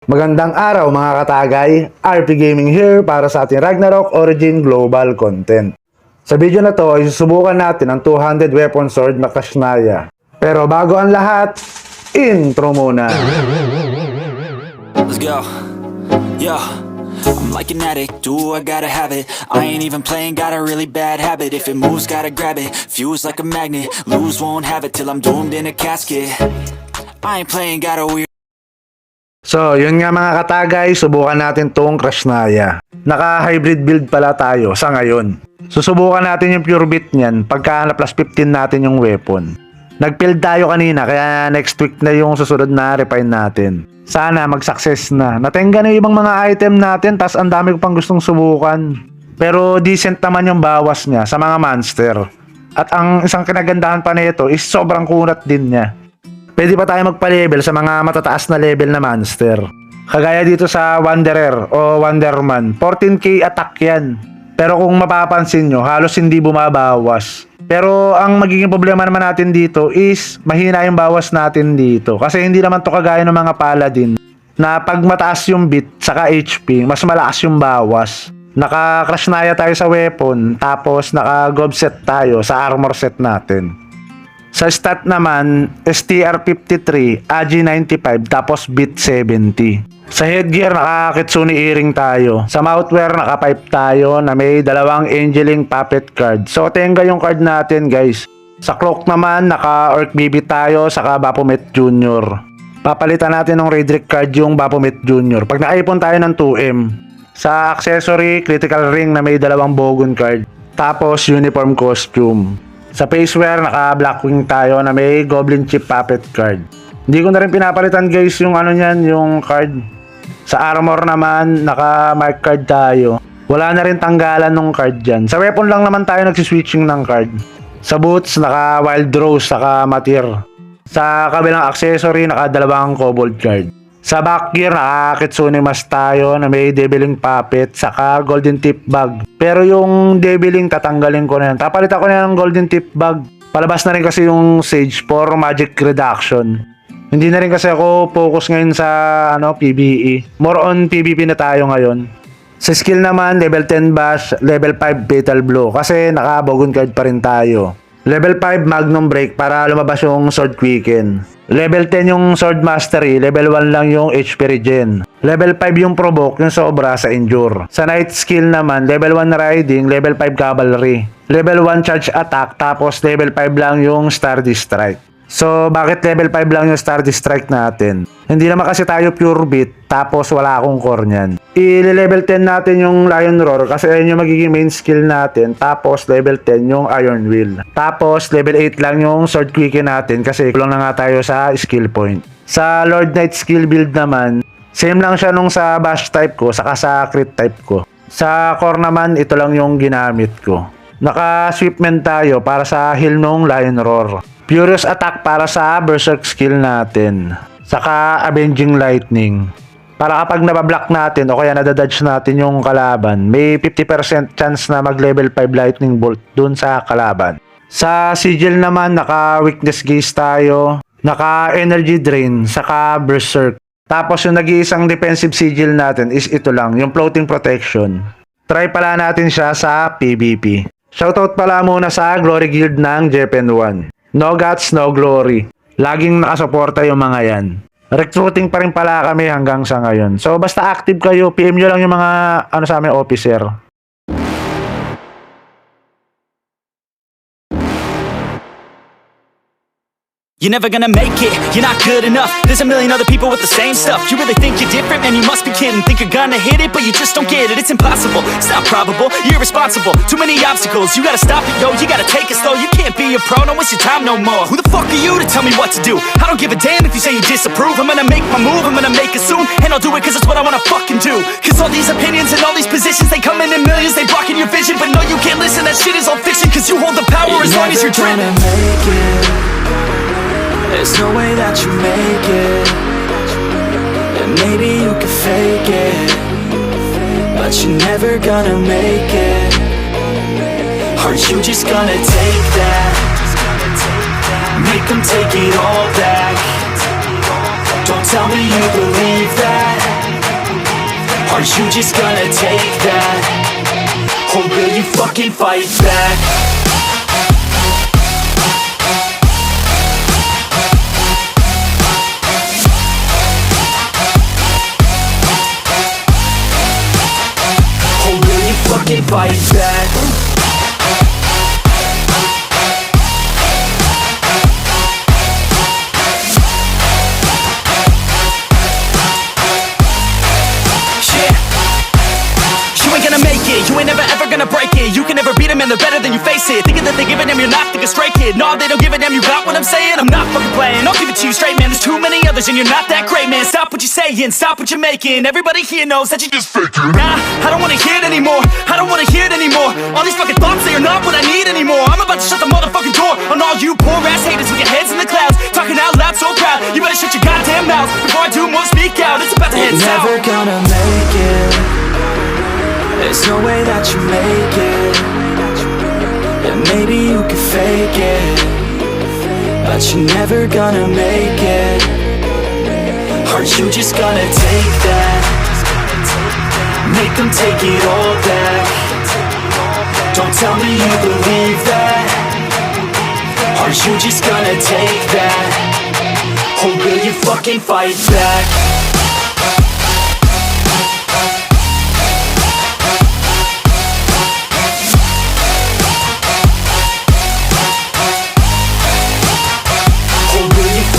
Magandang araw mga katagay, RP Gaming here para sa ating Ragnarok Origin Global content. Sa video na to ay susubukan natin ang 200 weapon sword na Kashnaya. Pero bago ang lahat, intro muna! Let's go. Yo, I'm like an addict, do I gotta have it. I ain't even playing, got a really bad habit. If it moves, gotta grab it, fuse like a magnet. Lose, won't have it till I'm doomed in a casket. I ain't playing, got a weird. So, yun nga mga katagay, subukan natin tong Kashnaya. Naka-hybrid build pala tayo sa ngayon. Susubukan natin yung pure bit niyan pagka na plus 15 natin yung weapon. Nag-build tayo kanina kaya next week na yung susunod na refine natin. Sana mag-success na. Natenga na yung ibang mga item natin tas ang dami ko pang gustong subukan. Pero decent naman yung bawas niya sa mga monster. At ang isang kinagandahan pa nito is sobrang kunat din niya. Pwede pa tayo magpa-level sa mga matataas na level na monster. Kagaya dito sa Wanderer o Wanderman, 14k attack yan. Pero kung mapapansin nyo, halos hindi bumabawas. Pero ang magiging problema naman natin dito is mahina yung bawas natin dito. Kasi hindi naman to kagaya ng mga paladin na pag mataas yung bit saka HP, mas malakas yung bawas. Naka-Kashnaya tayo sa weapon, tapos naka-gob set tayo sa armor set natin. Sa stat naman, STR53, AG95, tapos bit 70. Sa headgear, naka-Kitsune earring tayo. Sa mouthwear, naka-pipe tayo na may dalawang Angeling puppet card. So, tenga yung card natin, guys. Sa cloak naman, naka-Orc BB tayo, saka Baphomet Jr. Papalitan natin ng Redrick card yung Baphomet Jr. Pag nakaipon tayo ng 2M. Sa accessory, critical ring na may dalawang Bogun card. Tapos, uniform costume. Sa facewear, naka-Blackwing tayo na may Goblin Chip puppet card. Hindi ko na rin pinapalitan guys yung ano niyan, yung card. Sa armor naman, naka-mark card tayo. Wala na rin tanggalan ng card dyan. Sa weapon lang naman tayo nagsiswitching ng card. Sa boots, naka-Wild Rose, saka Matir. Sa kabilang accessory, naka-dalawang Kobold card. Sa back gear, naka-Kitsune mask tayo na may Deviling puppet, saka Golden Tip bag. Pero yung Deviling, tatanggalin ko na yan. Papalitan ko na ng Golden Tip bag. Palabas na rin kasi yung Sage for magic reduction. Hindi na rin kasi ako focus ngayon sa PvE. More on PvP na tayo ngayon. Sa skill naman, level 10 bash, level 5 fatal blow. Kasi naka-Bogun card pa rin tayo. Level 5 Magnum Break para lumabas yung Sword Quicken. Level 10 yung Sword Mastery, level 1 lang yung HP Regen. Level 5 yung Provoke, yung sobra sa Endure. Sa Night Skill naman, level 1 Riding, level 5 Cavalry. Level 1 Charge Attack, tapos level 5 lang yung Stardy Strike. So, bakit level 5 lang yung Stardy Strike natin? Hindi naman kasi tayo pure beat, tapos wala akong core niyan. I-level 10 natin yung Lion Roar kasi ayun yung magiging main skill natin. Tapos level 10 yung Iron Will. Tapos level 8 lang yung Sword Quicken natin kasi kulang na nga tayo sa skill point. Sa Lord Knight skill build naman, same lang siya nung sa bash type ko saka sa crit type ko. Sa core naman, ito lang yung ginamit ko. Naka-sweepment tayo para sa heal nung Lion Roar. Furious Attack para sa Berserk skill natin. Saka Avenging Lightning. Para kapag nabablock natin o kaya nadadodge natin yung kalaban, may 50% chance na mag-level 5 Lightning Bolt dun sa kalaban. Sa Sigil naman, naka-Weakness Gaze tayo, naka-Energy Drain, saka Berserk. Tapos yung nag-iisang defensive sigil natin is ito lang, yung Floating Protection. Try pala natin siya sa PvP. Shoutout pala muna sa Glory Guild ng Jepen 1. No guts, no glory. Laging nakasuporta yung mga yan. Recruiting pa rin pala kami hanggang sa ngayon. So basta active kayo, PM nyo lang yung mga sa amin officer. You're never gonna make it, you're not good enough. There's a million other people with the same stuff. You really think you're different, man, you must be kidding. Think you're gonna hit it, but you just don't get it. It's impossible, it's not probable, you're irresponsible. Too many obstacles, you gotta stop it, yo. You gotta take it slow, you can't be a pro, don't waste your time no more. Who the fuck are you to tell me what to do? I don't give a damn if you say you disapprove. I'm gonna make my move, I'm gonna make it soon. And I'll do it cause it's what I wanna fucking do. Cause all these opinions and all these positions, they come in millions, they blocking your vision. But no, you can't listen, that shit is all fiction. Cause you hold the power as long as you're dreaming. There's no way that you make it. And maybe you can fake it, but you're never gonna make it. Aren't you just gonna take that? Make them take it all back. Don't tell me you believe that. Are you just gonna take that? Or will you fucking fight back? Or will you fucking fight back? You ain't never ever gonna break it. You can never beat them and they're better than you face it. Thinking that they give a damn, you're not thinking straight, kid. No, they don't give a damn, you got what I'm saying? I'm not fucking playing, I'll give it to you straight, man. There's too many others and you're not that great, man. Stop what you're saying, stop what you're making. Everybody here knows that you just faking. Nah, I don't wanna hear it anymore, I don't wanna hear it anymore. All these fucking thoughts, they are not what I need anymore. I'm about to shut the motherfucking door on all you poor ass haters with your heads in the clouds, talking out loud so proud. You better shut your goddamn mouth before I do more speak out. It's about to head You're south. never gonna make it. There's no way that you make it. And maybe you can fake it, but you're never gonna make it. Are you just gonna take that? Make them take it all back. Don't tell me you believe that. Are you just gonna take that? Or will you fucking fight back?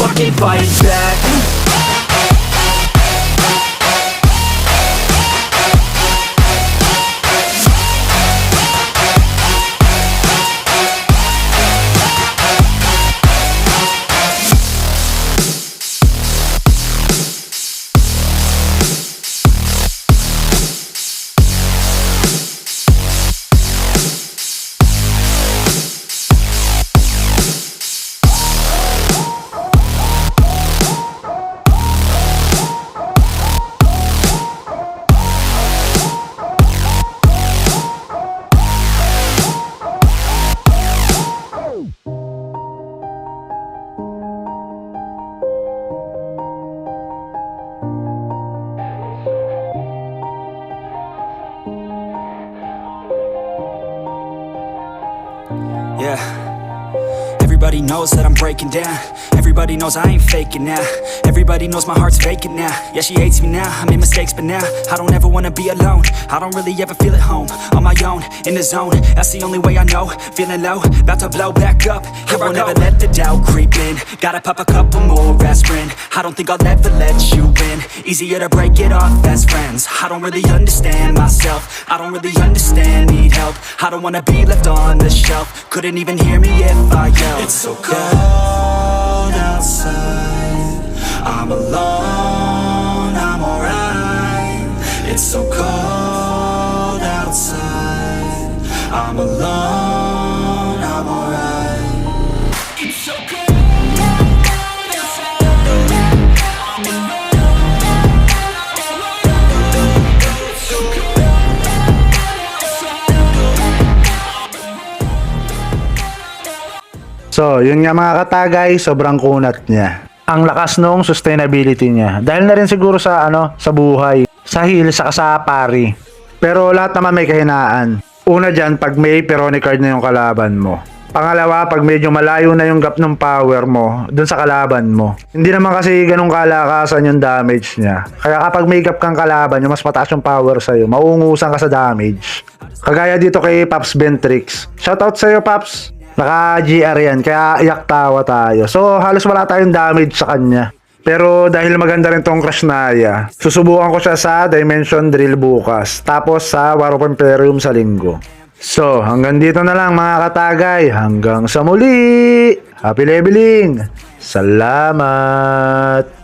Fucking fight back. Yeah. Everybody knows that I'm breaking down. Everybody knows I ain't faking now. Everybody knows my heart's vacant now. Yeah, she hates me now, I made mistakes but now I don't ever wanna be alone. I don't really ever feel at home. On my own, in the zone, that's the only way I know. Feeling low, about to blow back up. I won't ever let the doubt creep in. Gotta pop a couple more aspirin. I don't think I'll ever let you in. Easier to break it off best friends. I don't really understand myself. I don't really understand, need help. I don't wanna be left on the shelf. Couldn't even hear me if I yelled. It's so cold outside. I'm alone, I'm alright. It's so cold outside. I'm alone, I'm alright. It's so cold outside. I'm alone. It's so cold outside. So, yun nga mga katagay, sobrang kunat niya. Ang lakas nung sustainability niya. Dahil na rin siguro sa sa buhay, sa heel, saka sa pari. Pero lahat naman may kahinaan. Una dyan, pag may Peroni card na yung kalaban mo. Pangalawa, pag medyo malayo na yung gap ng power mo dun sa kalaban mo. Hindi naman kasi ganun kalakasan yung damage niya. Kaya kapag may gap kang kalaban, yung mas mataas yung power sa'yo, mauungusan ka sa damage. Kagaya dito kay Paps Bentrix. Shoutout sa'yo, Paps. Naka-GR yan, kaya iyak tawa tayo. So, halos wala tayong damage sa kanya. Pero dahil maganda rin tong Crush Naya, susubukan ko siya sa Dimension Drill bukas. Tapos sa War of Imperium sa linggo. So, hanggang dito na lang mga katagay. Hanggang sa muli! Happy leveling! Salamat!